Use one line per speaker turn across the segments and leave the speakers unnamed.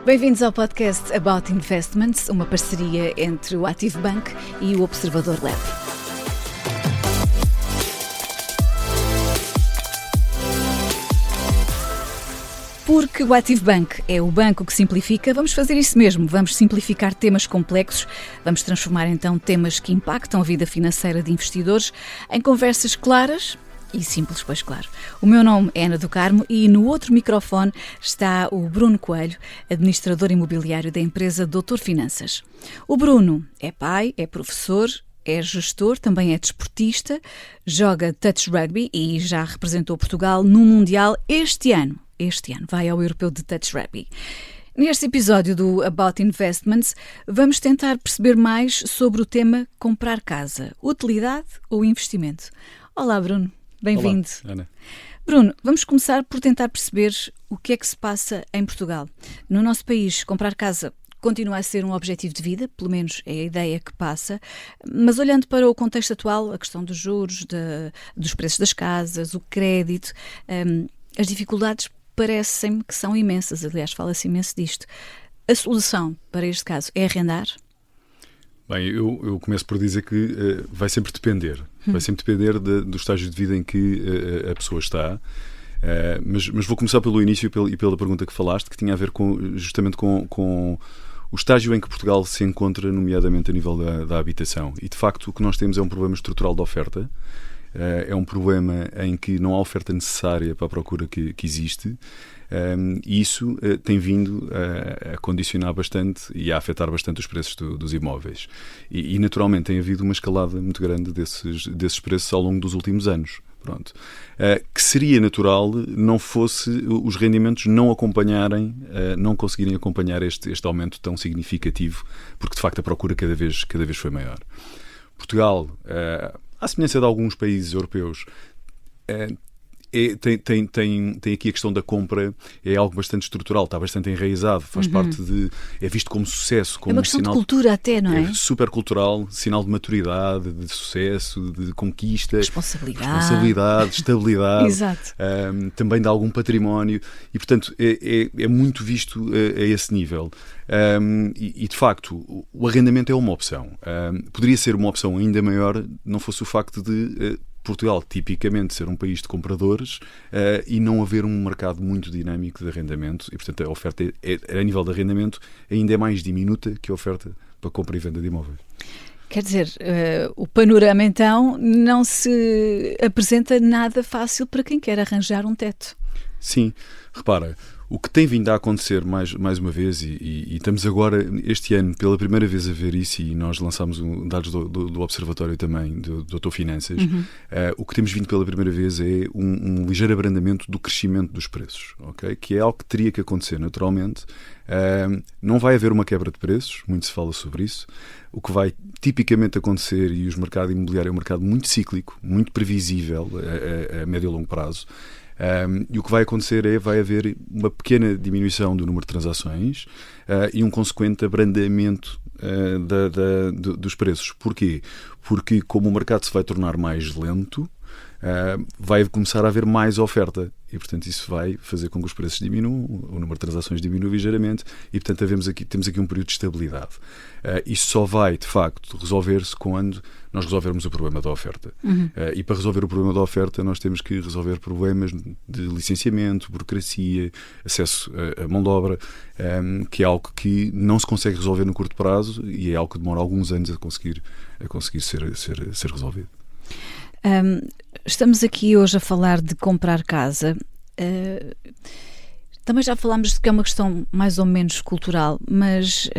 Bem-vindos ao podcast About Investments, uma parceria entre o Active Bank e o Observador Lab. Porque o Active Bank é o banco que simplifica, vamos fazer isso mesmo, vamos simplificar temas complexos, vamos transformar então temas que impactam a vida financeira de investidores em conversas claras e simples, pois claro. O meu nome é Ana do Carmo e no outro microfone está o Bruno Coelho, administrador imobiliário da empresa Doutor Finanças. O Bruno é pai, é professor, é gestor, também é desportista, joga touch rugby e já representou Portugal no Mundial este ano vai ao Europeu de touch rugby. Neste episódio do About Investments, vamos tentar perceber mais sobre o tema comprar casa, utilidade ou investimento. Olá, Bruno. Bem-vindo.
Olá, Ana.
Bruno, vamos começar por tentar perceber o que é que se passa em Portugal. No nosso país, comprar casa continua a ser um objetivo de vida, pelo menos é a ideia que passa, mas olhando para o contexto atual, a questão dos juros, dos preços das casas, o crédito, as dificuldades parecem-me que são imensas. Aliás, fala-se imenso disto. A solução para este caso é arrendar?
Bem, eu começo por dizer que vai sempre depender. Vai sempre depender do estágio de vida em que a pessoa está. Mas vou começar pelo início e pela pergunta que falaste, que tinha a ver justamente com o estágio em que Portugal se encontra, nomeadamente a nível da habitação. E, de facto, o que nós temos é um problema estrutural de oferta. É um problema em que não há oferta necessária para a procura que existe. E isso tem vindo a condicionar bastante e a afetar bastante os preços dos imóveis. E naturalmente tem havido uma escalada muito grande desses preços ao longo dos últimos anos. Pronto. Que seria natural não fosse os rendimentos não acompanharem, não conseguirem acompanhar este aumento tão significativo, porque de facto a procura cada vez foi maior. Portugal, à semelhança de alguns países europeus, tem aqui a questão da compra, é algo bastante estrutural, está bastante enraizado, faz parte é visto como sucesso, como
é uma questão de cultura até, não é?
É super cultural, sinal de maturidade, de sucesso, de conquista, responsabilidade, estabilidade,
Exato.
Também de algum património e, portanto, é muito visto a esse nível. E de facto, o arrendamento é uma opção. Poderia ser uma opção ainda maior, não fosse o facto de Portugal, tipicamente, ser um país de compradores e não haver um mercado muito dinâmico de arrendamento e, portanto, a oferta a nível de arrendamento ainda é mais diminuta que a oferta para compra e venda de imóveis.
Quer dizer, o panorama, então, não se apresenta nada fácil para quem quer arranjar um teto.
Sim, repara, o que tem vindo a acontecer mais uma vez, e estamos agora, este ano, pela primeira vez a ver isso, e nós lançámos dados do Observatório também, do Doutor Finanças, o que temos vindo pela primeira vez é um ligeiro abrandamento do crescimento dos preços, okay? Que é algo que teria que acontecer naturalmente. Não vai haver uma quebra de preços, muito se fala sobre isso. O que vai tipicamente acontecer, e o mercado imobiliário é um mercado muito cíclico, muito previsível a médio e longo prazo, e o que vai acontecer vai haver uma pequena diminuição do número de transações e um consequente abrandamento dos preços. Porquê? Porque como o mercado se vai tornar mais lento, vai começar a haver mais oferta e, portanto, isso vai fazer com que os preços diminuam, o número de transações diminua ligeiramente e, portanto, temos aqui um período de estabilidade. Isso só vai, de facto, resolver-se quando nós resolvermos o problema da oferta. E para resolver o problema da oferta nós temos que resolver problemas de licenciamento, burocracia, acesso a mão de obra, que é algo que não se consegue resolver no curto prazo e é algo que demora alguns anos a conseguir ser resolvido.
Estamos aqui hoje a falar de comprar casa. Também já falámos de que é uma questão mais ou menos cultural, mas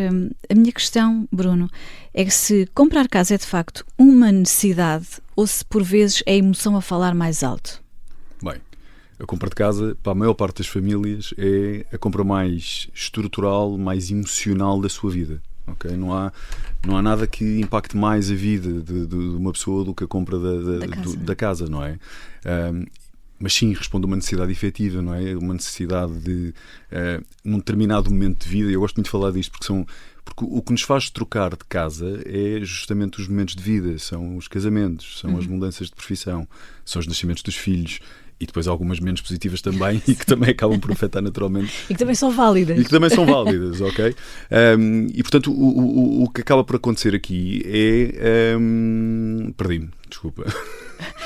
a minha questão, Bruno, é que se comprar casa é de facto uma necessidade ou se por vezes é a emoção a falar mais alto.
Bem, a compra de casa, para a maior parte das famílias, é a compra mais estrutural, mais emocional da sua vida. Okay? Não há nada que impacte mais a vida de uma pessoa do que a compra da casa, não é? Mas sim, responde a uma necessidade efetiva, não é? Uma necessidade de, num determinado momento de vida, e eu gosto muito de falar disto, porque o que nos faz trocar de casa é justamente os momentos de vida, são os casamentos, são as mudanças de profissão, são os nascimentos dos filhos, e depois algumas menos positivas também e que também acabam por afetar naturalmente.
E que também são válidas.
E que também são válidas, ok? E portanto o que acaba por acontecer aqui é... perdi-me, desculpa.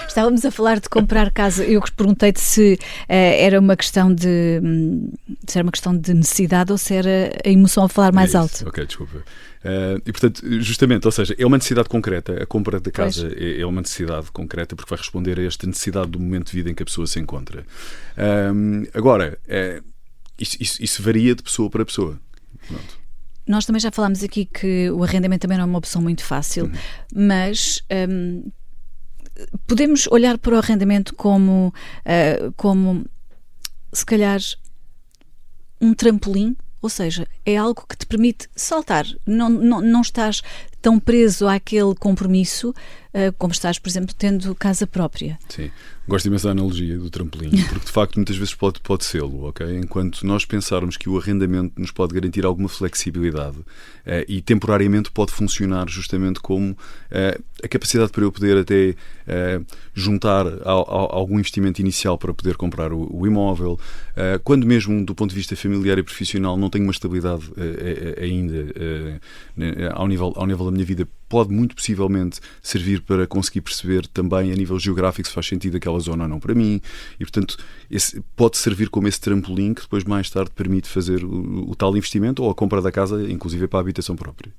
Estávamos a falar de comprar casa. Eu perguntei-te se era uma questão de necessidade ou se era a emoção a falar mais alto.
Ok, desculpa. E portanto, justamente, ou seja, é uma necessidade concreta. A compra da casa é uma necessidade concreta porque vai responder a esta necessidade do momento de vida em que a pessoa se encontra. Agora, isso varia de pessoa para pessoa. Pronto.
Nós também já falámos aqui que o arrendamento também não é uma opção muito fácil, mas podemos olhar para o arrendamento como se calhar um trampolim, ou seja, é algo que te permite saltar, não estás tão preso àquele compromisso como estás, por exemplo, tendo casa própria.
Sim, gosto imenso da analogia do trampolim, porque de facto muitas vezes pode sê-lo, ok? Enquanto nós pensarmos que o arrendamento nos pode garantir alguma flexibilidade e temporariamente pode funcionar justamente como a capacidade para eu poder até juntar algum investimento inicial para poder comprar o imóvel, quando mesmo do ponto de vista familiar e profissional não tenho uma estabilidade ainda ao nível da minha vida, pode muito possivelmente servir para conseguir perceber também a nível geográfico se faz sentido aquela zona ou não para mim, e portanto pode servir como esse trampolim que depois mais tarde permite fazer o tal investimento ou a compra da casa, inclusive para a habitação própria.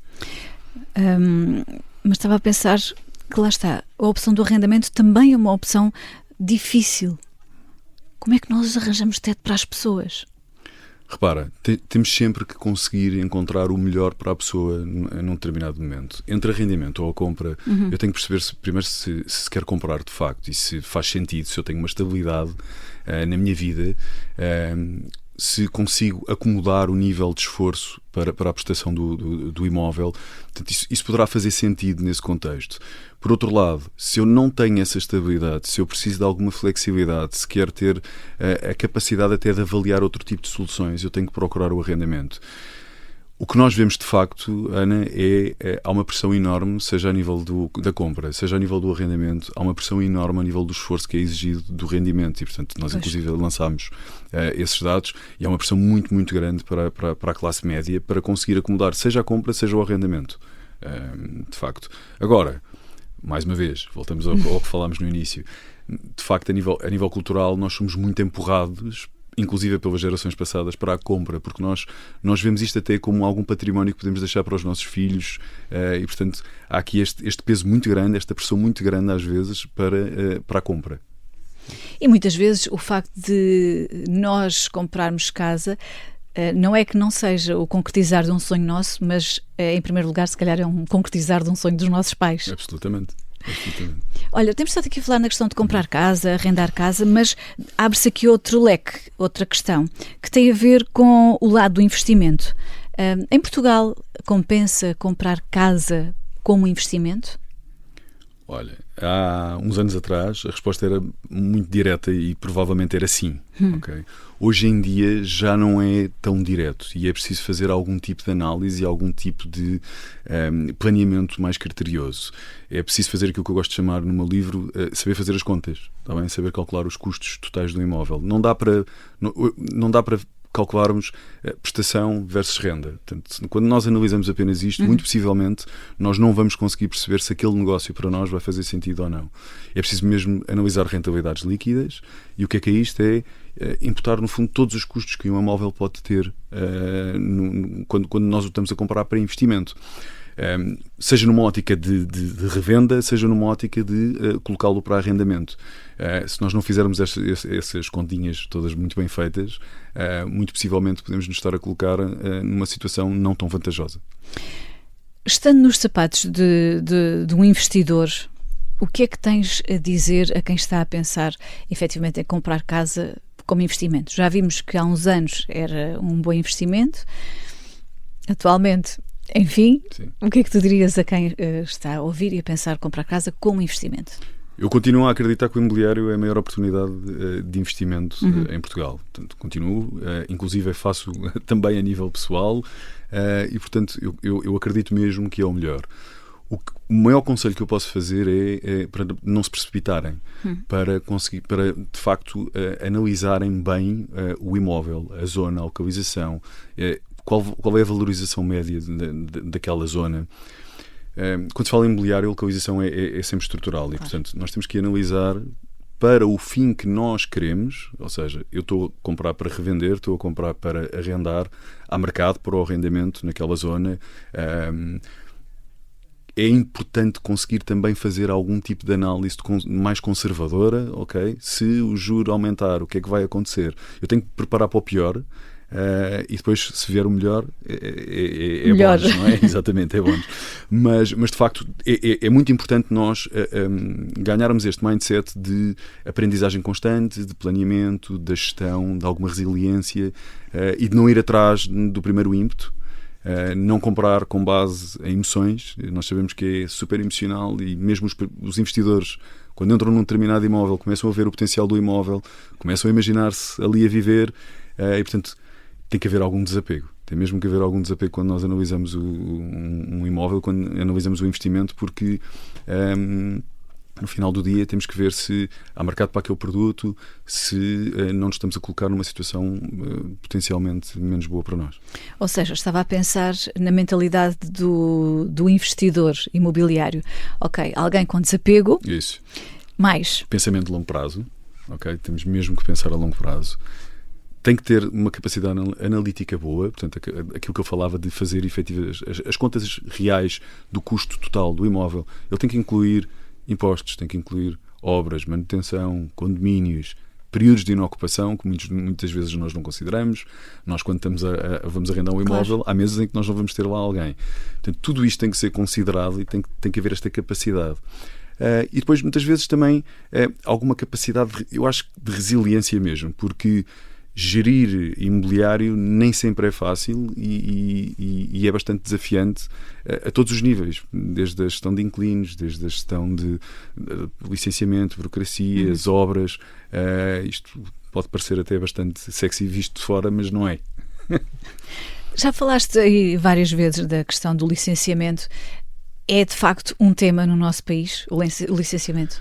Mas estava a pensar que lá está, a opção do arrendamento também é uma opção difícil. Como é que nós arranjamos teto para as pessoas?
Repara, temos sempre que conseguir encontrar o melhor para a pessoa num determinado momento. Entre arrendamento ou a compra, eu tenho que perceber primeiro se quer comprar de facto e se faz sentido, se eu tenho uma estabilidade na minha vida, se consigo acomodar o nível de esforço para a prestação do imóvel. Portanto, isso poderá fazer sentido nesse contexto. Por outro lado, se eu não tenho essa estabilidade, se eu preciso de alguma flexibilidade, se quero ter a capacidade até de avaliar outro tipo de soluções, eu tenho que procurar o arrendamento. O que nós vemos de facto, Ana, há uma pressão enorme, seja a nível da compra, seja a nível do arrendamento, há uma pressão enorme a nível do esforço que é exigido do rendimento e, portanto, nós inclusive lançámos esses dados e há uma pressão muito, muito grande para a classe média para conseguir acomodar seja a compra, seja o arrendamento, de facto. Agora, mais uma vez, voltamos ao que falámos no início, de facto, a nível cultural, nós somos muito empurrados, inclusive pelas gerações passadas, para a compra, porque nós vemos isto até como algum património que podemos deixar para os nossos filhos e, portanto, há aqui este peso muito grande, esta pressão muito grande às vezes para a compra.
E muitas vezes o facto de nós comprarmos casa não é que não seja o concretizar de um sonho nosso, mas em primeiro lugar se calhar é um concretizar de um sonho dos nossos pais.
Absolutamente.
Olha, temos estado aqui a falar na questão de comprar casa, arrendar casa, mas abre-se aqui outro leque, outra questão, que tem a ver com o lado do investimento. Em Portugal, compensa comprar casa como investimento?
Olha, há uns anos atrás a resposta era muito direta e provavelmente era sim. Okay? Hoje em dia já não é tão direto e é preciso fazer algum tipo de análise e algum tipo de planeamento mais criterioso. É preciso fazer aquilo que eu gosto de chamar no meu livro, saber fazer as contas, tá bem? Saber calcular os custos totais do imóvel. Não dá para calcularmos prestação versus renda. Portanto, quando nós analisamos apenas isto, muito possivelmente nós não vamos conseguir perceber se aquele negócio para nós vai fazer sentido ou não. É preciso mesmo analisar rentabilidades líquidas e o que é isto? É imputar, no fundo, todos os custos que um imóvel pode ter quando nós o estamos a comprar para investimento. Seja numa ótica de revenda, seja numa ótica de colocá-lo para arrendamento. Se nós não fizermos essas continhas todas muito bem feitas, muito possivelmente podemos nos estar a colocar numa situação não tão vantajosa.
Estando nos sapatos de um investidor, o que é que tens a dizer a quem está a pensar efetivamente em comprar casa como investimento? Já vimos que há uns anos era um bom investimento, atualmente... Enfim, sim. O que é que tu dirias a quem está a ouvir e a pensar comprar casa como investimento?
Eu continuo a acreditar que o imobiliário é a maior oportunidade de investimento em Portugal. Portanto, continuo, inclusive faço também a nível pessoal e, portanto, eu acredito mesmo que é o melhor. O maior conselho que eu posso fazer é para não se precipitarem, para de facto analisarem bem o imóvel, a zona, a localização, qual é a valorização média daquela zona. Quando se fala em imobiliário, a localização é sempre estrutural e, portanto, nós temos que analisar para o fim que nós queremos, ou seja, eu estou a comprar para revender, estou a comprar para arrendar, há mercado para o arrendamento naquela zona. É importante conseguir também fazer algum tipo de análise mais conservadora, ok? Se o juro aumentar, o que é que vai acontecer? Eu tenho que preparar para o pior. E depois, se vier o melhor, é
melhor.
bom, não é? Exatamente, é bom. Mas de facto, é muito importante nós ganharmos este mindset de aprendizagem constante, de planeamento, da gestão, de alguma resiliência e de não ir atrás do primeiro ímpeto. Não comprar com base em emoções. Nós sabemos que é super emocional e mesmo os investidores, quando entram num determinado imóvel, começam a ver o potencial do imóvel, começam a imaginar-se ali a viver e, portanto, tem que haver algum desapego. Tem mesmo que haver algum desapego quando nós analisamos um imóvel, quando analisamos o investimento, porque no final do dia temos que ver se há mercado para aquele produto, se não nos estamos a colocar numa situação potencialmente menos boa para nós.
Ou seja, estava a pensar na mentalidade do investidor imobiliário. Ok, alguém com desapego.
Isso.
Mais.
Pensamento de longo prazo. Ok, temos mesmo que pensar a longo prazo. Tem que ter uma capacidade analítica boa, portanto, aquilo que eu falava de fazer efetivas as contas reais do custo total do imóvel. Ele tem que incluir impostos, tem que incluir obras, manutenção, condomínios, períodos de inocupação, que muitas vezes nós não consideramos. Nós, quando vamos arrendar um imóvel, há meses em que nós não vamos ter lá alguém. Portanto, tudo isto tem que ser considerado e tem que haver esta capacidade. E depois, muitas vezes, também alguma capacidade, eu acho, de resiliência mesmo, porque gerir imobiliário nem sempre é fácil e é bastante desafiante a todos os níveis, desde a gestão de inquilinos, desde a gestão de licenciamento, burocracias, obras. Isto pode parecer até bastante sexy visto de fora, mas não é.
Já falaste aí várias vezes da questão do licenciamento. É de facto um tema no nosso país, o licenciamento?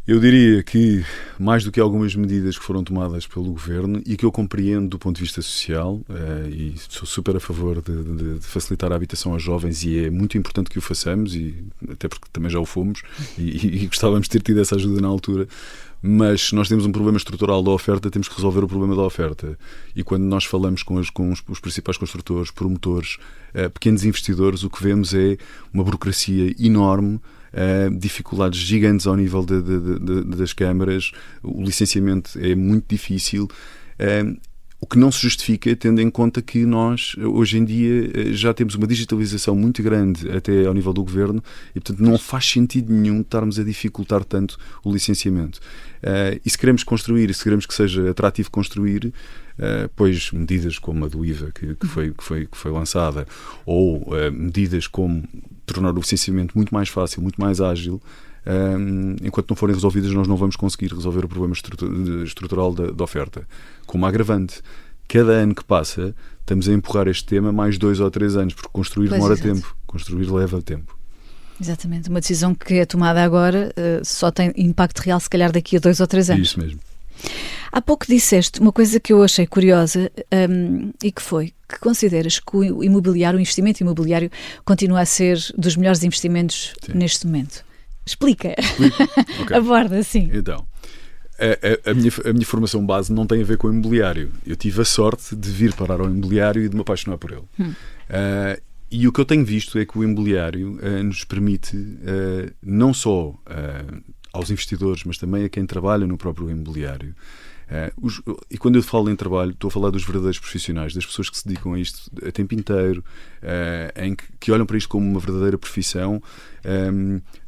Eu diria que, mais do que algumas medidas que foram tomadas pelo Governo e que eu compreendo do ponto de vista social, e sou super a favor de facilitar a habitação aos jovens, e é muito importante que o façamos, e até porque também já o fomos, e gostávamos de ter tido essa ajuda na altura, mas se nós temos um problema estrutural da oferta, temos que resolver o problema da oferta. E quando nós falamos com os principais construtores, promotores, pequenos investidores, o que vemos é uma burocracia enorme, dificuldades gigantes ao nível das câmaras, o licenciamento é muito difícil, o que não se justifica tendo em conta que nós hoje em dia já temos uma digitalização muito grande até ao nível do Governo e, portanto, não faz sentido nenhum estarmos a dificultar tanto o licenciamento. E se queremos construir, e se queremos que seja atrativo construir, pois medidas como a do IVA que foi lançada, ou medidas como tornar o licenciamento muito mais fácil, muito mais ágil, enquanto não forem resolvidas, nós não vamos conseguir resolver o problema estrutural da oferta. Como agravante, cada ano que passa, estamos a empurrar este tema mais 2 ou 3 anos, porque construir demora tempo, construir leva tempo.
Exatamente, uma decisão que é tomada agora só tem impacto real se calhar daqui a 2 ou 3 anos.
Isso mesmo.
Há pouco disseste uma coisa que eu achei curiosa e que foi que consideras que o investimento imobiliário continua a ser dos melhores investimentos neste momento. Explica. Okay. Aborda, sim.
Então, a minha formação base não tem a ver com o imobiliário. Eu tive a sorte de vir parar ao imobiliário e de me apaixonar por ele. E o que eu tenho visto é que o imobiliário nos permite não só aos investidores, mas também a quem trabalha no próprio imobiliário. E quando eu falo em trabalho, estou a falar dos verdadeiros profissionais, das pessoas que se dedicam a isto a tempo inteiro, que olham para isto como uma verdadeira profissão,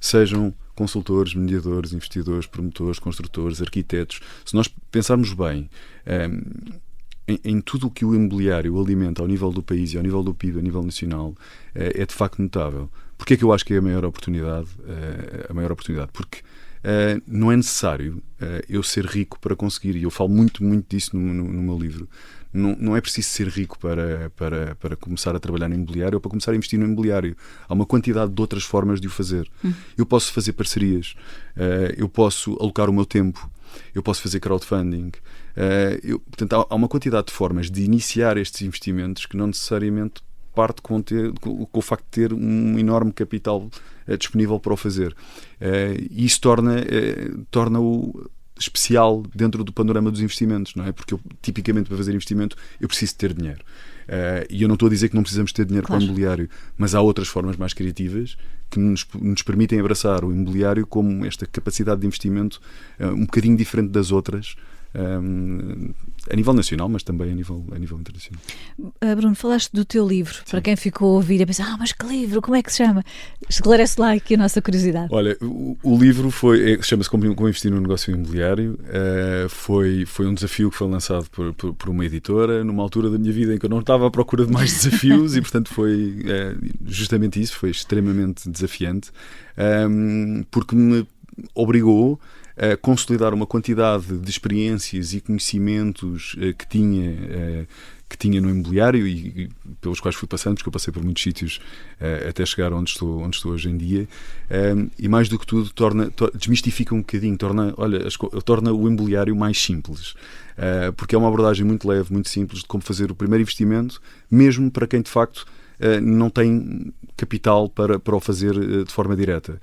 sejam consultores, mediadores, investidores, promotores, construtores, arquitetos. Se nós pensarmos bem em tudo o que o imobiliário alimenta ao nível do país e ao nível do PIB, a nível nacional, é de facto notável. Porquê é que eu acho que é a maior oportunidade? Porque não é necessário eu ser rico para conseguir, e eu falo muito disso no meu livro, não é preciso ser rico para começar a trabalhar no imobiliário ou para começar a investir no imobiliário. Há uma quantidade de outras formas de o fazer. Eu posso fazer parcerias, eu posso alocar o meu tempo, eu posso fazer crowdfunding. Portanto, há uma quantidade de formas de iniciar estes investimentos que não necessariamente parte com o facto de ter um enorme capital disponível para o fazer. E isso torna-o especial dentro do panorama dos investimentos, não é? Porque tipicamente para fazer investimento eu preciso de ter dinheiro. E eu não estou a dizer que não precisamos ter dinheiro para o imobiliário, mas há outras formas mais criativas que nos permitem abraçar o imobiliário como esta capacidade de investimento um bocadinho diferente das outras, a nível nacional, mas também a nível internacional.
Bruno, falaste do teu livro. Sim. Para quem ficou a ouvir e a pensar, mas que livro, como é que se chama? Esclarece lá aqui a nossa curiosidade.
Olha, o livro chama-se Como Investir no Negócio Imobiliário. Foi um desafio que foi lançado por uma editora numa altura da minha vida em que eu não estava à procura de mais desafios e, portanto, foi justamente isso, foi extremamente desafiante, porque me obrigou a consolidar uma quantidade de experiências e conhecimentos que tinha no imobiliário e pelos quais fui passando, porque eu passei por muitos sítios até chegar onde estou hoje em dia, e mais do que tudo desmistifica um bocadinho, torna o imobiliário mais simples, porque é uma abordagem muito leve, muito simples de como fazer o primeiro investimento, mesmo para quem de facto não tem capital para o fazer de forma direta.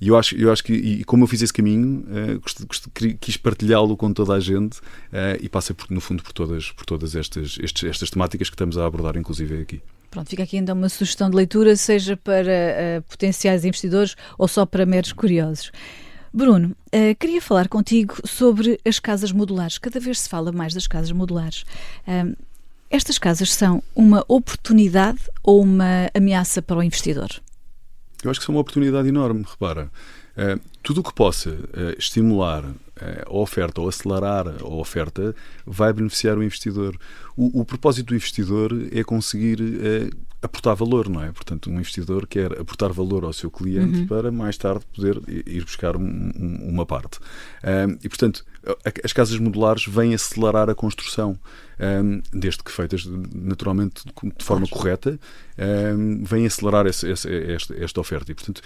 E eu acho que, e como eu fiz esse caminho, quis partilhá-lo com toda a gente, e passa no fundo por todas estas temáticas que estamos a abordar, inclusive aqui.
Pronto, fica aqui então uma sugestão de leitura, seja para potenciais investidores ou só para meros curiosos. Bruno, queria falar contigo sobre as casas modulares. Cada vez se fala mais das casas modulares. Estas casas são uma oportunidade ou uma ameaça para o investidor?
Eu acho que são uma oportunidade enorme, repara. Tudo o que possa estimular a oferta ou acelerar a oferta vai beneficiar o investidor. O propósito do investidor é conseguir aportar valor, não é? Portanto, um investidor quer aportar valor ao seu cliente para mais tarde poder ir buscar uma parte. E, portanto, as casas modulares vêm acelerar a construção, desde que feitas naturalmente de forma correta, vêm acelerar esta oferta. E, portanto,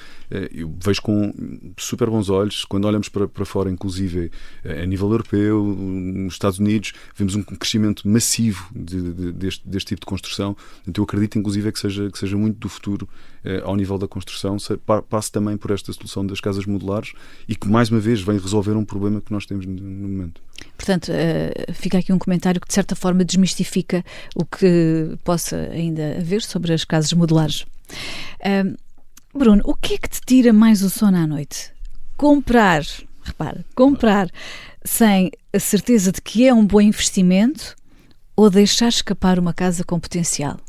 eu vejo com super bons olhos, quando olhamos para fora, inclusive a nível europeu, nos Estados Unidos, vemos um crescimento massivo deste tipo de construção. Então, eu acredito, inclusive, que seja muito do futuro ao nível da construção, passe também por esta solução das casas modulares e que, mais uma vez, vem resolver um problema que nós temos no momento.
Portanto, fica aqui um comentário que, de certa forma, desmistifica o que possa ainda haver sobre as casas modulares. Bruno, o que é que te tira mais o sono à noite? Comprar sem a certeza de que é um bom investimento ou deixar escapar uma casa com potencial?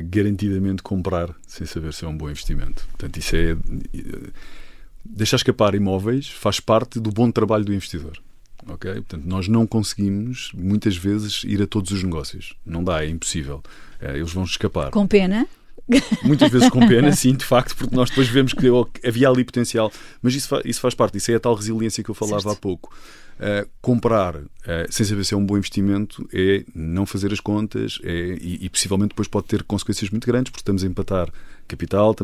Garantidamente comprar sem saber se é um bom investimento. Portanto, isso é... Deixar escapar imóveis faz parte do bom trabalho do investidor. Okay? Portanto, nós não conseguimos, muitas vezes, ir a todos os negócios. Não dá, é impossível. Eles vão escapar.
Com pena?
Muitas vezes com pena, sim, de facto, porque nós depois vemos que havia ali potencial. Mas isso faz parte, isso é a tal resiliência que eu falava há pouco. Comprar sem saber se é um bom investimento é não fazer as contas e possivelmente depois pode ter consequências muito grandes, porque estamos a empatar capital,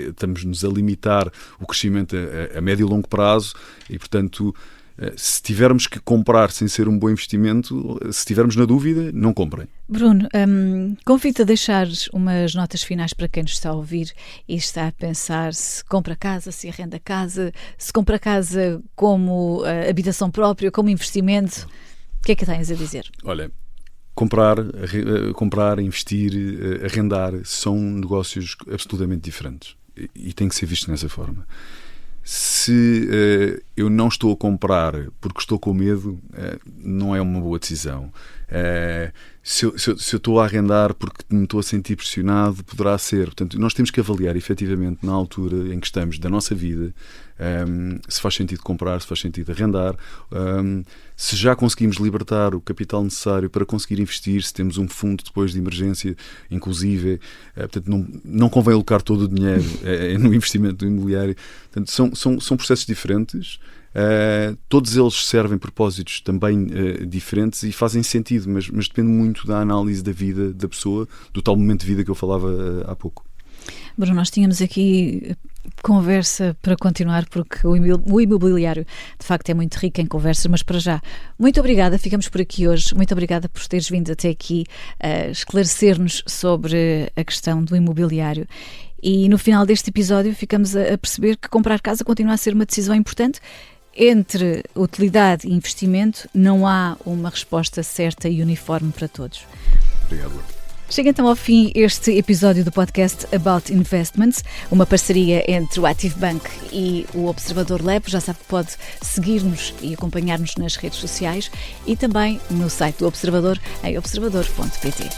estamos-nos a limitar o crescimento a médio e longo prazo e, portanto, se tivermos que comprar sem ser um bom investimento, se estivermos na dúvida, não comprem.
Bruno, convido-te a deixar umas notas finais para quem nos está a ouvir e está a pensar se compra casa, se arrenda casa, se compra casa como habitação própria, como investimento. O que é que tens a dizer?
Olha, comprar, investir, arrendar são negócios absolutamente diferentes e tem que ser visto dessa forma. Se eu não estou a comprar porque estou com medo, não é uma boa decisão. Se eu estou a arrendar porque me estou a sentir pressionado, poderá ser. Portanto, nós temos que avaliar efetivamente na altura em que estamos da nossa vida, se faz sentido comprar, se faz sentido arrendar, se já conseguimos libertar o capital necessário para conseguir investir, se temos um fundo depois de emergência, inclusive. Portanto, não convém alocar todo o dinheiro no investimento do imobiliário. Portanto, são processos diferentes. Todos eles servem propósitos também diferentes e fazem sentido, mas depende muito da análise da vida da pessoa, do tal momento de vida que eu falava há pouco.
Bruno, nós tínhamos aqui conversa para continuar, porque o imobiliário de facto é muito rico em conversas, mas para já, muito obrigada, ficamos por aqui hoje, muito obrigada por teres vindo até aqui esclarecer-nos sobre a questão do imobiliário. E no final deste episódio ficamos a perceber que comprar casa continua a ser uma decisão importante. Entre utilidade e investimento não há uma resposta certa e uniforme para todos.
Obrigado, Laura.
Chega então ao fim este episódio do podcast About Investments, uma parceria entre o Active Bank e o Observador Lab. Já sabe que pode seguir-nos e acompanhar-nos nas redes sociais e também no site do Observador, em observador.pt.